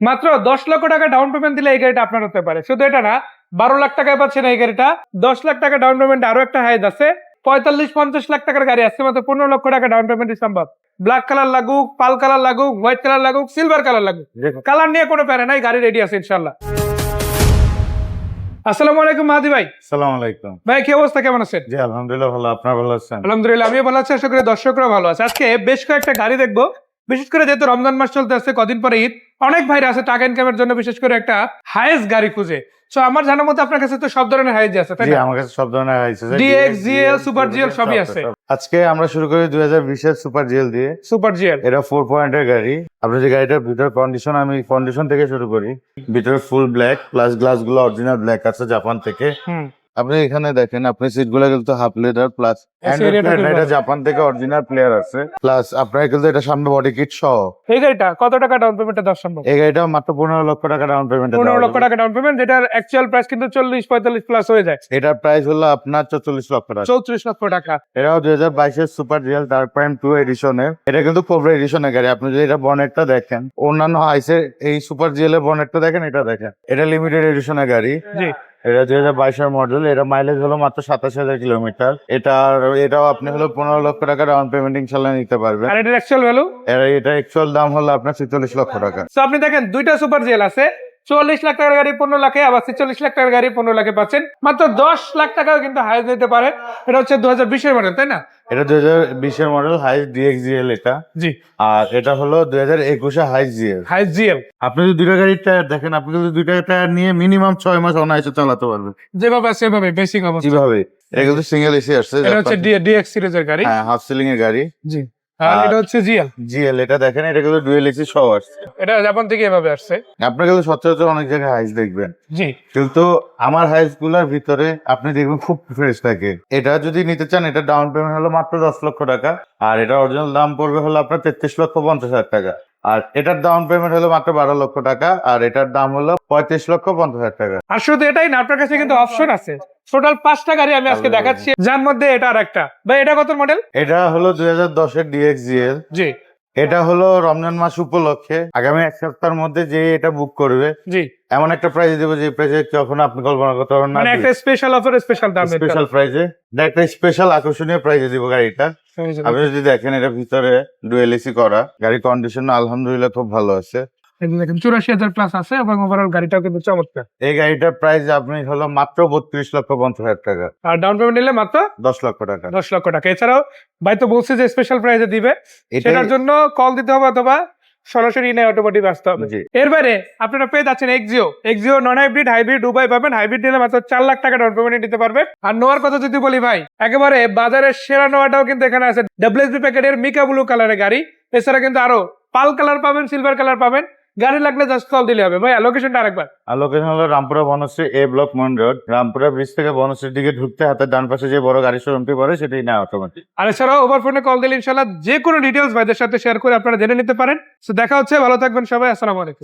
মাত্র 10 লক্ষ টাকা ডাউন পেমেন্ট দিলে এই গাড়িটা আপনার হতে পারে। শুধু এটা না, 12 লাখ টাকায় পাচ্ছেন এই গাড়িটা। 10 লাখ টাকা ডাউন পেমেন্ট আরো একটা হাইজ আছে। 45-50 লাখ টাকার গাড়ি আসছে মাত্র 15 লক্ষ টাকা ডাউন পেমেন্ট সম্ভব। ব্ল্যাক কালার লাগুক, পাল কালার লাগুক, হোয়াইট কালার লাগুক, সিলভার কালার লাগুক, কালার নিয়ে কোনো প্যারা নাই, গাড়ি রেডি আছে ইনশাল্লাহ। আসসালামু আলাইকুম মাহাদি ভাই। আসসালামু আলাইকুম। ভাই কি অবস্থা, কেমন আছেন? জি আলহামদুলিল্লাহ ভালো, আপনার ভালো আছেন? আলহামদুলিল্লাহ আমিও ভালো আছি, আশা করি দর্শকরা ভালো আছে। আজকে বেশ কয়েকটা গাড়ি দেখবো, বিশেষ করে যেহেতু রমজান মাস চলতে আসছে, কদিন পরে ঈদ, অনেক ভাইরা আছে টাকা ইনকামের জন্য বিশেষ করে একটা হাইয়েস্ট গাড়ি খুঁজে। সো আমার জানার মতো আপনার কাছে তো সব ধরনের হাইয়েজ আছে, তাই জি না? আমার কাছে সব ধরনের আছে, ডিএক্স, জিএল, সুপার জিএল সবই আছে। আজকে আমরা শুরু করি 2020 এর সুপার জিএল দিয়ে। সুপার জিএল এটা 4 পয়েন্টের গাড়ি। আপনি যে গাড়িটার ভিতর কন্ডিশন, আমি কন্ডিশন থেকে শুরু করি। ভিতরে ফুল ব্ল্যাক, প্লাস গ্লাস গুলো অরিজিনাল ব্ল্যাক আছে জাপান থেকে। আপনি এখানে দেখেন, আপনি সিট গুলো কিন্তু হাফ লেদার, প্লাস এটা জাপান থেকে অরিজিনাল প্লেয়ার আছে। প্লাস আপনার কিন্তু এটা সামনে বডি কিট সহ। এই গাড়িটা কত টাকা ডাউন পেমেন্টে দেওয়া সম্ভব? এই গাড়িটা মাত্র 15 লক্ষ টাকা ডাউন পেমেন্ট। 15 লক্ষ টাকা ডাউন পেমেন্ট, যেটার অ্যাকচুয়াল প্রাইস কিন্তু 40-45 প্লাস হয়ে যায়। এটার প্রাইস হলো আপনার 44 লক্ষ টাকা। 34 লক্ষ টাকা। এটাও 2022 এর সুপার জিএল ডার্ক প্রাইম 2 এডিশনের। এটা কিন্তু কোবরা এডিশনের গাড়ি। আপনি যদি এটা বনেটটা দেখেন, অন্যান্য হাইসের এই সুপার জিএল এর বনেটটা দেখেন, এটা দেখেন, এটা লিমিটেড এডিশনের গাড়ি। জি, এটা 2022 এর মডেল। এটা মাইলেজ হলো মাত্র 27,000 কিলোমিটার। এটাও আপনি হলো 15 লক্ষ টাকা ডাউন পেমেন্ট ইনশাল্লাহ নিতে পারবেন। আর এটার অ্যাকচুয়াল ভ্যালু? এটা অ্যাকচুয়াল দাম হলো আপনার 46 লক্ষ টাকা। তো আপনি দেখেন দুইটা সুপার জিএল আছে, 44 লাখ টাকার গাড়ি 15 লাখে, আবার 46 লাখ টাকার গাড়ি 15 লাখে পাচ্ছেন। মাত্র 10 লাখ টাকাও কিন্তু হাইজ দিতে পারে। এটা হচ্ছে 2020 এর মডেল, তাই না? এটা 2020 এর মডেল হাইস ডিএক্স জিএল এটা। জি। আর এটা হলো 2021 এর হাইস জিএল। হাইজ জিএল। আপনি যদি দুইটা গাড়ির টায়ার দেখেন, আপনি যদি দুইটা টায়ার নিয়ে মিনিমাম 6 মাস অনায়াসে চালাতে পারবেন। যেভাবে আছে সেভাবে বেসিক অবস্থা। কিভাবে? এটা কিন্তু সিঙ্গেল এসি আসছে। এটা হচ্ছে ডিএক্স সিরিজের গাড়ি। হ্যাঁ, হাফ সিলিং এর গাড়ি। জি। আর এটা হচ্ছে জিএল। জিএল এটা দেখেন, এটা কিন্তু ডুয়েল এসি সহ আসছে। এটা জাপান থেকে এভাবে আসছে। আপনি কিন্তু সচরাচর অনেক জায়গায় হাইস দেখবেন, জি। কিন্তু আমার হাইস গুলার ভিতরে আপনি দেখবেন খুব ফ্রেশ থাকে। এটা যদি নিতে চান, এটা ডাউন পেমেন্ট হলো মাত্র 10 লক্ষ টাকা। আর এটা অরিজিনাল দাম পড়বে হলো আপনার 33,50,000 টাকা। আর এটার ডাউন পেমেন্ট হলো মাত্র 12 লক্ষ টাকা। আর এটার দাম হলো 35,50,000 টাকা। আর শুধু এটাই না, আপনার কাছে কিন্তু অপশন আছে। টোটাল 5টা গাড়ি আমি আজকে দেখাচ্ছি, যার মধ্যে এটা আর একটা। ভাই এটা কত মডেল? এটা হলো 2010 এর ডিএক্স জিএল। জি। এটা হলো রমজান মাস উপলক্ষে আগামী 1 সপ্তাহের মধ্যে যে এটা বুক করবে, জি, এমন একটা প্রাইস দেবো যে প্রাইসে কখনো আপনি কল্পনা করতে পারবেন না। মানে একটা স্পেশাল অফার, স্পেশাল দাম, স্পেশাল প্রাইসে, একটা স্পেশাল আকর্ষণীয় প্রাইসে দিব গাড়িটা। আপনি যদি দেখেন, এটা ভিতরে ডুয়েল এসি করা, গাড়ি কন্ডিশন আলহামদুলিল্লাহ খুব ভালো আছে। দেখেন 84,000 প্লাস আছে, এবং ওভারঅল গাড়িটাও কিন্তু চমৎকার। এই গাড়িটার প্রাইস আপনি হলো মাত্র 32,50,000 টাকা। আর ডাউন পেমেন্ট নিলে মাত্র 10 লক্ষ টাকা। 10 লক্ষ টাকা। এছাড়াও ভাই তো বলছে যে স্পেশাল প্রাইসে দিবে, সেটার জন্য কল দিতে হবে অথবা সরাসরি ইনে অটোমেটিক আসতে হবে। এর বাইরে আপনারা পেয়ে যাচ্ছেন এক্সিও নন হাইব্রিড, হাইব্রিড উভয় পাবেন। হাইব্রিড নিলে মাত্র 4 লাখ টাকা ডাউন পেমেন্ট দিতে পারবেন। আর নোয়ার কথা যদি বলি ভাই, একেবারে বাজারের সেরা নোয়াটাও কিন্তু এখানে আছে। ডাব্লিউএসবি প্যাকেটের মিকা ব্লু কালারের গাড়ি। এছাড়া কিন্তু আরো পাল কালার পাবেন, সিলভার কালার পাবেন। গাড়ি লাগলে জাস্ট কল দিলে হবে। ভাই লোকেশনটা আরেকবার। আর লোকেশন হলো রামপুরা বনশ্রী এ ব্লক মন রোড। রামপুরা ব্রিজ থেকে বনশ্রীর দিকে ঢুকতে হাতের ডান পাশে যে বড় গাড়ি শোরুমটি পড়ে, সেটাই না অটোমেটিক। আর এছাড়াও ওভার ফোনে কল দিলে ইনশাল্লাহ যে কোনো ডিটেলস ভাইদের সাথে শেয়ার করে আপনারা জেনে নিতে পারেন। তো দেখা হচ্ছে, ভালো থাকবেন সবাই, আসসালামু আলাইকুম।